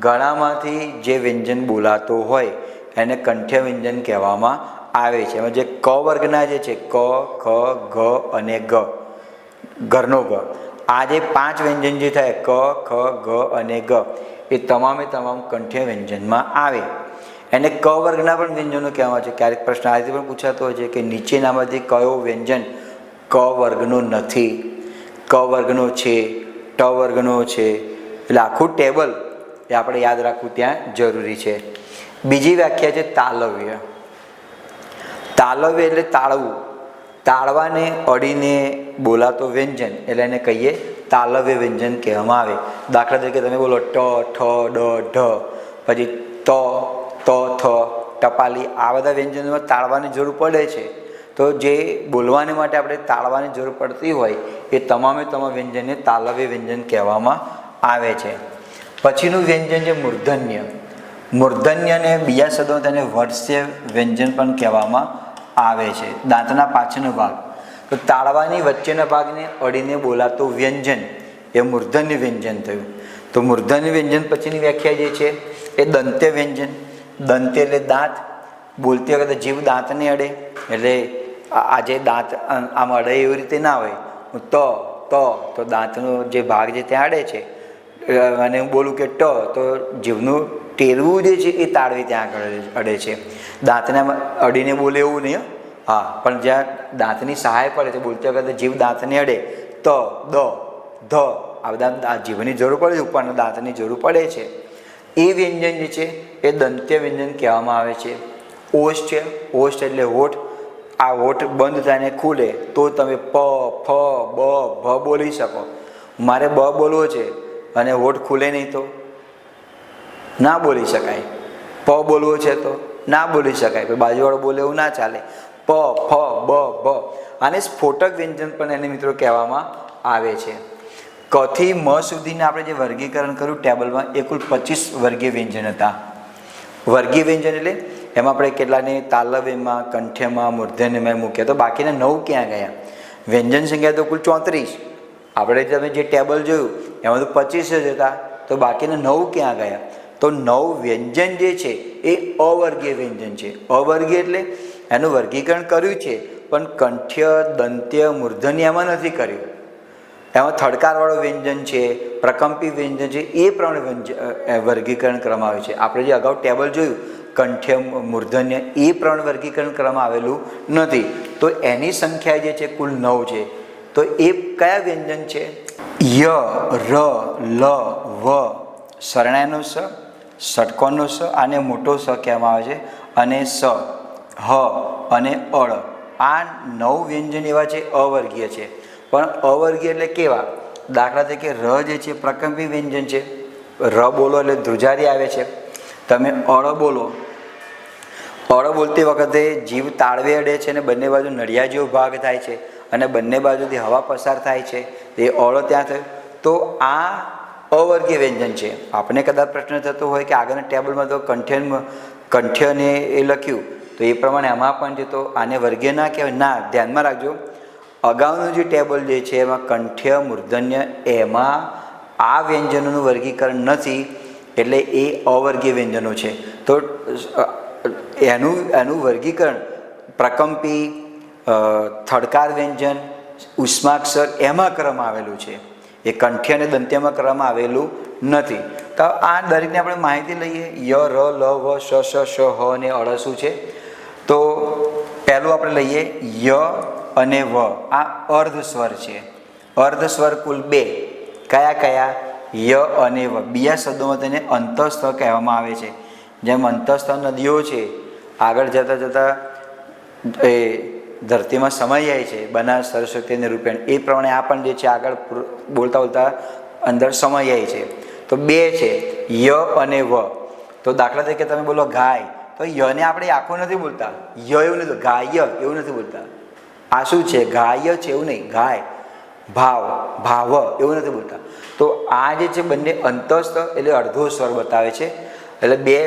ગળામાંથી જે વ્યંજન બોલાતો હોય એને કંઠ્ય વ્યંજન કહેવામાં આવે છે. એમાં જે ક વર્ગના જે છે ક, ખ, ઘ અને ગ, ઘરનો ગ, આ જે 5 વ્યંજન જે થાય ક, ખ, ગ અને ગ, એ તમામે તમામ કંઠ્ય વ્યંજનમાં આવે. એને ક વર્ગના પણ વ્યંજનો કહેવામાં આવે છે. ક્યારેક પ્રશ્ન આ રીતે પણ પૂછાતો હોય છે કે નીચેનામાંથી કયો વ્યંજન ક વર્ગનો નથી, ક વર્ગનો છે, ટ વર્ગનો છે. એટલે આખું ટેબલ એ આપણે યાદ રાખવું ત્યાં જરૂરી છે. બીજી વ્યાખ્યા છે તાલવ્ય. તાલવ્ય એટલે તાળવું, તાળવાને અડીને બોલાતો વ્યંજન એટલે એને કહીએ તાલવ્ય વ્યંજન કહેવામાં આવે. દાખલા તરીકે તમે બોલો ટ, ઠ, ડ, ઢ, પછી ત, થ, ટપાલી, આ બધા વ્યંજનોમાં તાળવાની જરૂર પડે છે. તો જે બોલવાને માટે આપણે તાળવાની જરૂર પડતી હોય એ તમામે તમામ વ્યંજનને તાલવ્ય વ્યંજન કહેવામાં આવે છે. પછીનું વ્યંજન છે મૂર્ધન્ય. મૂર્ધન્યને બીજા શબ્દો તેને વર્ષ્ય વ્યંજન પણ કહેવામાં આવે છે. દાંતના પાછળનો ભાગ, તો તાળવાની વચ્ચેના ભાગને અડીને બોલાતું વ્યંજન એ મૂર્ધન્ય વ્યંજન થયું. તો મૂર્ધન્ય વ્યંજન પછીની વ્યાખ્યા જે છે એ દંત્ય વ્યંજન. દંત્ય એટલે દાંત. બોલતી વખતે જીભ દાંતને અડે, એટલે આ જે દાંત આમ અડે એવી રીતે ના હોય. તો દાંતનો જે ભાગ છે ત્યાં અડે છે, અને હું બોલું કે ટ, તો જીભનું ટેરવું જે છે એ તાળવી ત્યાં આગળ અડે છે. દાંતને અડીને બોલે એવું નહીં, હા, પણ જ્યાં દાંતની સહાય પડે છે બોલતી વખતે જીભ દાંતને અડે, ત, દ, ધ, આ બધા જીભની જરૂર પડે છે, ઉપરના દાંતની જરૂર પડે છે. એ વ્યંજન જે છે એ દંત્ય વ્યંજન કહેવામાં આવે છે. ઓષ્ઠ છે. ઓષ્ઠ એટલે હોઠ. આ હોઠ બંધ થાય ને ખુલે તો તમે પ, ફ, બ, ભ બોલી શકો. મારે બ બોલવો છે અને હોઠ ખુલે નહીં તો ના બોલી શકાય. પ બોલવો છે તો ના બોલી શકાય. બાજુવાળો બોલે એવું ના ચાલે. પ, ફ, બ, ભ. આને સ્ફોટક વ્યંજન પણ એને મિત્રો કહેવામાં આવે છે. કથી મ સુધીને આપણે જે વર્ગીકરણ કર્યું ટેબલમાં એ કુલ 25 વર્ગીય વ્યંજન હતા. વર્ગીય વ્યંજન એટલે એમાં આપણે કેટલાને તાલવ્યમાં, કંઠ્યમાં, મૂર્ધન્યમાં મૂક્યા, તો બાકીના 9 ક્યાં ગયા? વ્યંજન સંખ્યા તો કુલ 34. આપણે તમે જે ટેબલ જોયું એમાં તો 25 જ હતા, તો બાકીના 9 ક્યાં ગયા? તો 9 વ્યંજન જે છે એ અવર્ગીય વ્યંજન છે. અવર્ગીય એટલે એનું વર્ગીકરણ કર્યું છે પણ કંઠ્ય, દંત્ય, મૂર્ધન્ય એમાં નથી કર્યું. એમાં થડકારવાળું વ્યંજન છે, પ્રકંપી વ્યંજન છે, એ પ્રમાણે વર્ગીકરણ કરવામાં આવ્યું છે. આપણે જે અગાઉ ટેબલ જોયું કંઠ્ય, મૂર્ધન્ય, એ પ્રમાણે વર્ગીકરણ કરવામાં આવેલું નથી. તો એની સંખ્યા જે છે કુલ 9 છે. તો એ કયા વ્યંજન છે? ય, ર, લ, વ, શરણાઈનો સ, ષટકોણનો સ અને મોટો સ કહેવામાં આવે છે, અને સ, હ અને અળ. આ 9 વ્યંજન એવા છે અવર્ગીય છે. પણ અવર્ગીય એટલે કેવા? દાખલા તરીકે ર જે છે પ્રકંપી વ્યંજન છે. ર બોલો એટલે ધ્રુજારી આવે છે. તમે અળ બોલો, અળ બોલતી વખતે જીભ તાળવે અડે છે અને બંને બાજુ નળિયા જેવો ભાગ થાય છે અને બંને બાજુથી હવા પસાર થાય છે, એ અળ ત્યાં થયું. તો આ અવર્ગીય વ્યંજન છે. આપણે કદાચ પ્રશ્ન થતો હોય કે આગળના ટેબલમાં તો કંઠ્યને એ લખ્યું, તો એ પ્રમાણે આમાં પણ છે, તો આને વર્ગીય ના કહેવાય. ના, ધ્યાનમાં રાખજો, અગાઉનું જે ટેબલ જે છે એમાં કંઠ્ય, મૂર્ધન્ય, એમાં આ વ્યંજનોનું વર્ગીકરણ નથી, એટલે એ અવર્ગીય વ્યંજનો છે. તો એનું વર્ગીકરણ પ્રકંપી, થડકાર વ્યંજન, ઉષ્માક્ષર એમાં કરવામાં આવેલું છે. એ કંઠ્ય અને દંત્યમાં કરવામાં આવેલું નથી. તો આ દરેકને આપણે માહિતી લઈએ. ય, ર, લ, વ, શ, શ, શ, હ અને અળ શું છે? તો પહેલું આપણે લઈએ ય અને વ. આ અર્ધ સ્વર છે. અર્ધ સ્વર કુલ 2. કયા કયા? ય અને વ. બીજા શબ્દોમાં તેને અંતઃસ્થ કહેવામાં આવે છે. જેમ અંતઃસ્થ નદીઓ છે, આગળ જતાં જતાં એ ધરતીમાં સમાઈ જાય છે, બનાસ, સરસ્વતી અને રૂપેણ, એ પ્રમાણે આ પણ જે છે આગળ બોલતા બોલતા અંદર સમાઈ જાય છે. તો 2 છે, ય અને વ. તો દાખલા તરીકે તમે બોલો ગાય, તો યને આપણે આખું નથી બોલતા, ય એવું નથી, ગાય એવું નથી બોલતા. આ શું છે? ગાય છે એવું નહીં, ગાય. ભાવ, ભાવ એવું નથી બોલતા. તો આ જે છે બંને અંતઃસ્થ એટલે અડધો સ્વર બતાવે છે. એટલે 2,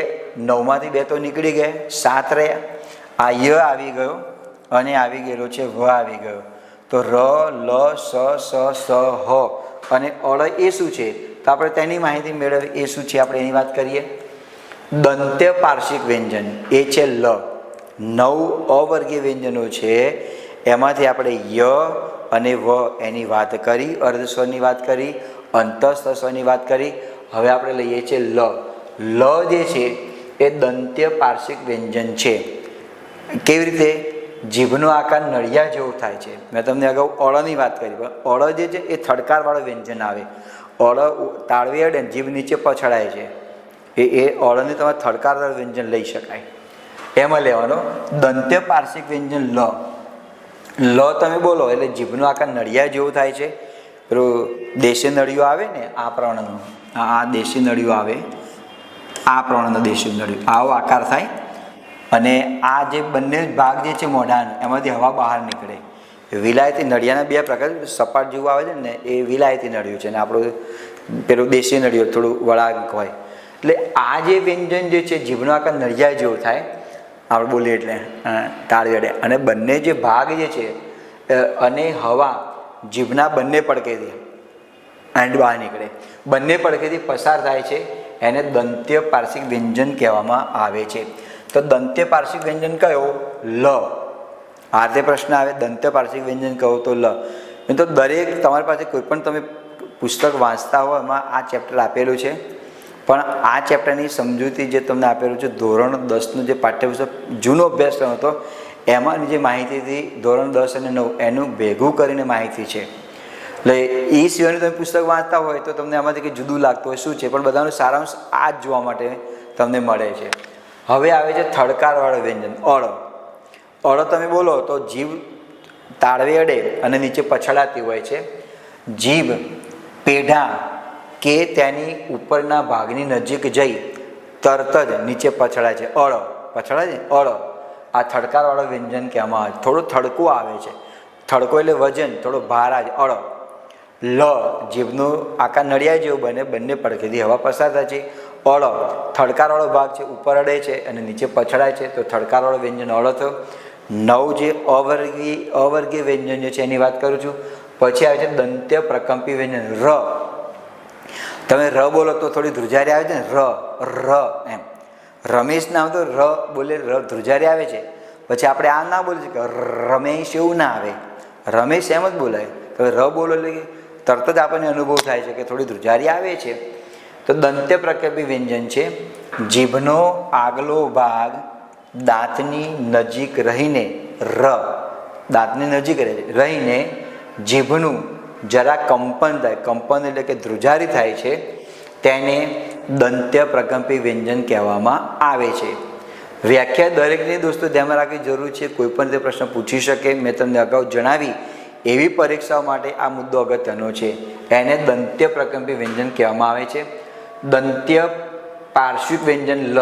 9માંથી 2 તો નીકળી ગયા, 7 રહ્યા. આ ય આવી ગયો અને આવી ગયેલો છે વ આવી ગયો. તો ર, લ, સ, સ, સ, હ અને અળ એ શું છે? તો આપણે તેની માહિતી મેળવી. એ શું છે આપણે એની વાત કરીએ. દંત્ય પાર્શ્વિક વ્યંજન એ છે લ. 9 અવર્ગીય વ્યંજનો છે, એમાંથી આપણે ય અને વ એની વાત કરી, અર્ધસ્વરની વાત કરી, અંતઃસ્થ સ્વરની વાત કરી. હવે આપણે લઈએ છીએ લ. લ જે છે એ દંત્ય પાર્શ્વિક વ્યંજન છે. કેવી રીતે? જીભનો આકાર નળિયા જેવો થાય છે. મેં તમને અગાઉ અળની વાત કરી, પણ અળ જે છે એ થડકારવાળું વ્યંજન આવે. અળ તાળવી અડે ને જીભ નીચે પછડાય છે, એ અળને તમારે થડકારવાળું વ્યંજન લઈ શકાય. એમાં લેવાનો દંત્ય પાર્શ્વિક વ્યંજન લ. લ તમે બોલો એટલે જીભનો આકાર નળિયા જેવો થાય છે. પેલું દેશી નળિયો આવે ને આ પ્રમાણેનું, આ દેશી નળિયો આવે, આ પ્રમાણેનો દેશી નળિયો આવો આકાર થાય. અને આ જે બંને ભાગ જે છે મોઢાનો, એમાંથી હવા બહાર નીકળે. વિલાયતી નળિયાના 2 પ્રકાર, સપાટ જેવું આવે છે ને એ વિલાયતી નળિયું છે, ને આપણું પેલું દેશી નળિયું થોડું વળાંક હોય. એટલે આ જે વ્યંજન જે છે જીભનો આકાર નળિયા જેવો થાય, આપણે બોલીએ એટલે તાળી અડે. અને બંને જે ભાગ જે છે અને હવા જીભના બંને પડખેથી એન્ડ બહાર નીકળે, બંને પડખેથી પસાર થાય છે, એને દંત્ય પાર્શ્વિક વ્યંજન કહેવામાં આવે છે. તો દંત્ય પાર્શ્વિક વ્યંજન કયો? લ. આ તે પ્રશ્ન આવે, દંત્ય પાર્શ્વિક વ્યંજન કહો તો લ. તો દરેક તમારી પાસે કોઈ પણ તમે પુસ્તક વાંચતા હો એમાં આ ચેપ્ટર આપેલું છે. પણ આ ચેપ્ટરની સમજૂતી જે તમને આપેલું છે, ધોરણ 10નું જે પાઠ્યપુસ્તક જૂનો અભ્યાસક્રમ હતો એમાંની જે માહિતીથી ધોરણ 10 અને 9 એનું ભેગું કરીને માહિતી છે. એટલે એ સિવાયનું તમે પુસ્તક વાંચતા હોય તો તમને આમાંથી કંઈ જુદું લાગતું હોય શું છે, પણ બધાનો સારાંશ આ જ જોવા માટે તમને મળે છે. હવે આવે છે થડકારવાળું વ્યંજન અળ. અળ તમે બોલો તો જીભ તાળવે અડે અને નીચે પછડાતી હોય છે. જીભ પેઢા કે તેની ઉપરના ભાગની નજીક જઈ તરત જ નીચે પછડાય છે. અળ પછડાય છે, અળ. આ થડકારવાળું વ્યંજન કહેવામાં આવે. થોડું થડકું આવે છે. થડકો એટલે વજન, થોડો ભાર આવે. અળ. લ જીભનો આકાર નળિયા જેવું બને, બંને પડખેથી હવા પસાર થાય છે. અળ થડકારવાળો ભાગ છે, ઉપર અડે છે અને નીચે પછડાય છે, તો થડકારવાળો વ્યંજન અળ થયો. 9 જે અવર્ગીય વ્યંજન જે છે એની વાત કરું છું. પછી આવે છે દંત્ય પ્રકંપી વ્યંજન ર. તમે ર બોલો તો થોડી ધ્રુજારી આવે છે ને, ર એમ. રમેશ નામ તો ર બોલે ધ્રુજારી આવે છે. પછી આપણે આ ના બોલીએ કે રમેશ એવું ના આવે, રમેશ એમ જ બોલાય. તમે ર બોલો એટલે તરત જ આપણને અનુભવ થાય છે કે થોડી ધ્રુજારી આવે છે. તો દંત્ય પ્રકલ્પી વ્યંજન છે જીભનો આગલો ભાગ દાંતની નજીક રહીને દાંતની નજીક રહીને જીભનું જરા કંપન થાય, કંપન એટલે કે ધ્રુજારી થાય છે, તેને દંત્ય પ્રકંપી વ્યંજન કહેવામાં આવે છે. વ્યાખ્યા દરેકની દોસ્તો ધ્યાનમાં રાખવી જરૂર છે. કોઈ પણ તે પ્રશ્ન પૂછી શકે. મેં તમને અગાઉ જણાવી એવી પરીક્ષાઓ માટે આ મુદ્દો અગત્યનો છે. એને દંત્ય પ્રકંપી વ્યંજન કહેવામાં આવે છે. દંત્ય પાર્શ્વિક વ્યંજન લ,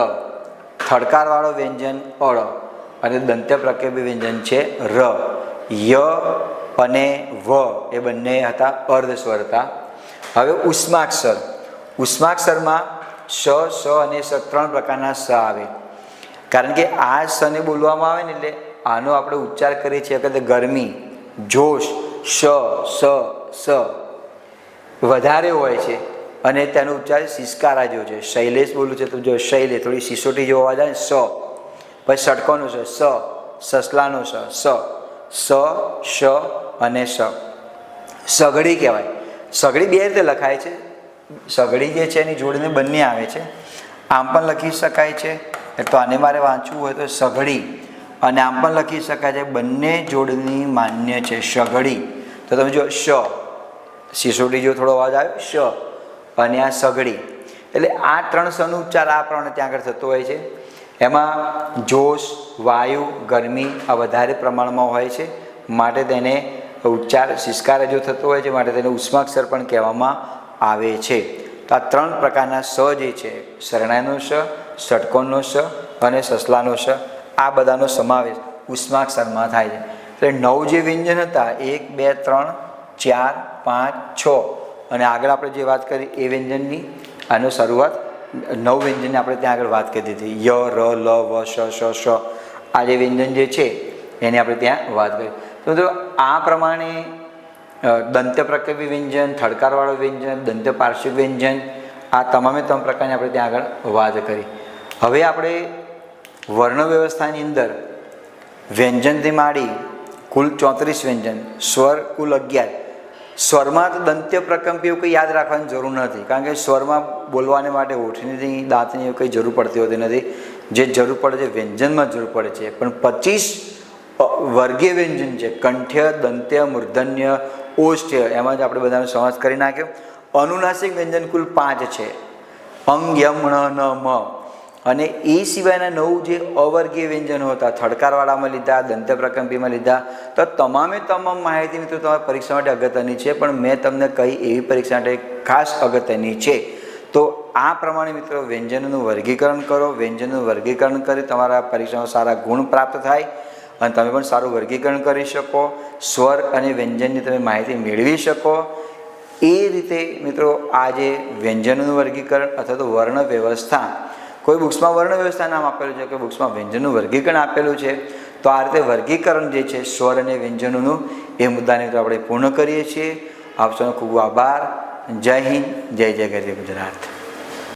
થડકારવાળો વ્યંજન અળ અને દંત્ય પ્રકંપી વ્યંજન છે ર. ય અને વ એ બંને હતા અર્ધ સ્વર હતા. હવે ઉષ્માક્ષર, ઉષ્માક્ષરમાં શ, સ અને સ 3 પ્રકારના સ આવે. કારણ કે આ સને બોલવામાં આવે ને એટલે આનો આપણે ઉચ્ચાર કરીએ છીએ કે ગરમી, જોશ, શ, સ વધારે હોય છે અને તેનો ઉચ્ચાર સિસકારા જેવો છે. શૈલેષ બોલું છે તો જો શૈલે થોડી સિસોટી જેવો અવાજ આવે ને સ. પછી ષટકોનો સ, સસલાનો સ, શ અને સ. સઘળી કહેવાય. સઘળી બે રીતે લખાય છે. સઘળી જે છે એની જોડને બંને આવે છે. આમ પણ લખી શકાય છે, તો આને મારે વાંચવું હોય તો સઘળી, અને આમ પણ લખી શકાય છે. બંને જોડની માન્ય છે સઘળી. તો તમે જો શ, સિસોટી જેવો થોડો અવાજ આવ્યો શ, અને આ સઘળી. એટલે આ 3 સનો ઉચ્ચાર આ પ્રમાણે ત્યાં આગળ થતો હોય છે. એમાં જોશ, વાયુ, ગરમી આ વધારે પ્રમાણમાં હોય છે, માટે તેને ઉચ્ચાર સિસકારા જેવો થતો હોય છે, માટે તેને ઉષ્માક્ષર પણ કહેવામાં આવે છે. તો આ 3 પ્રકારના સ જે છે, શરણાઈનો સ, ષટકોણનો સ અને સસલાનો સ, આ બધાનો સમાવેશ ઉષ્માક્ષરમાં થાય છે. એટલે 9 જે વ્યંજન હતા 1, 2, 3, 4, 5, 6 અને આગળ આપણે જે વાત કરી એ વ્યંજનની આનો શરૂઆત 9 વ્યંજનની આપણે ત્યાં આગળ વાત કરી દીધી. ય, ર, લ, વ, શ, આ જે વ્યંજન જે છે એની આપણે ત્યાં વાત કરી. તો આ પ્રમાણે દંત્ય પ્રકલ્પી વ્યંજન, થડકારવાળો વ્યંજન, દંત્ય પાર્શ્વિક વ્યંજન, આ તમામે તમામ પ્રકારની આપણે ત્યાં આગળ વાત કરી. હવે આપણે વર્ણ વ્યવસ્થાની અંદર વ્યંજનથી માંડી કુલ 34 વ્યંજન, સ્વર કુલ 11. સ્વરમાં તો દંત્ય પ્રકંપીઓ કંઈ યાદ રાખવાની જરૂર નથી, કારણ કે સ્વરમાં બોલવાને માટે ઓઠની દાંતની કંઈ જરૂર પડતી હોતી નથી. જે જરૂર પડે છે વ્યંજનમાં જરૂર પડે છે. પણ 25 વર્ગીય વ્યંજન છે. કંઠ્ય, દંત્ય, મૂર્ધન્ય, ઓષ્ઠ્ય, એમાં જ આપણે બધાનો સમાસ કરી નાખ્યો. અનુનાસિક વ્યંજન કુલ 5 છે. અંગ, યમ, ણ, ન, મ. અને એ સિવાયના 9 જે અવર્ગીય વ્યંજનો હતા, થડકારવાળામાં લીધા, દંત્ય પ્રકંપીમાં લીધા. તો તમામે તમામ માહિતી મિત્રો તમારી પરીક્ષા માટે અગત્યની છે, પણ મેં તમને કહી એવી પરીક્ષા માટે ખાસ અગત્યની છે. તો આ પ્રમાણે મિત્રો વ્યંજનોનું વર્ગીકરણ કરો. વ્યંજનનું વર્ગીકરણ કરી તમારા પરીક્ષામાં સારા ગુણ પ્રાપ્ત થાય અને તમે પણ સારું વર્ગીકરણ કરી શકો, સ્વર અને વ્યંજનની તમે માહિતી મેળવી શકો. એ રીતે મિત્રો આ જે વ્યંજનોનું વર્ગીકરણ અથવા તો વર્ણ વ્યવસ્થા, કોઈ બુક્સમાં વર્ણ વ્યવસ્થા નામ આપેલું છે, કોઈ બુક્સમાં વ્યંજનનું વર્ગીકરણ આપેલું છે. તો આ રીતે વર્ગીકરણ જે છે સ્વર અને વ્યંજનોનું, એ મુદ્દાને તો આપણે પૂર્ણ કરીએ છીએ. આપ સૌનો ખૂબ આભાર. જય હિન્દ, જય જય ગરવી ગુજરાત.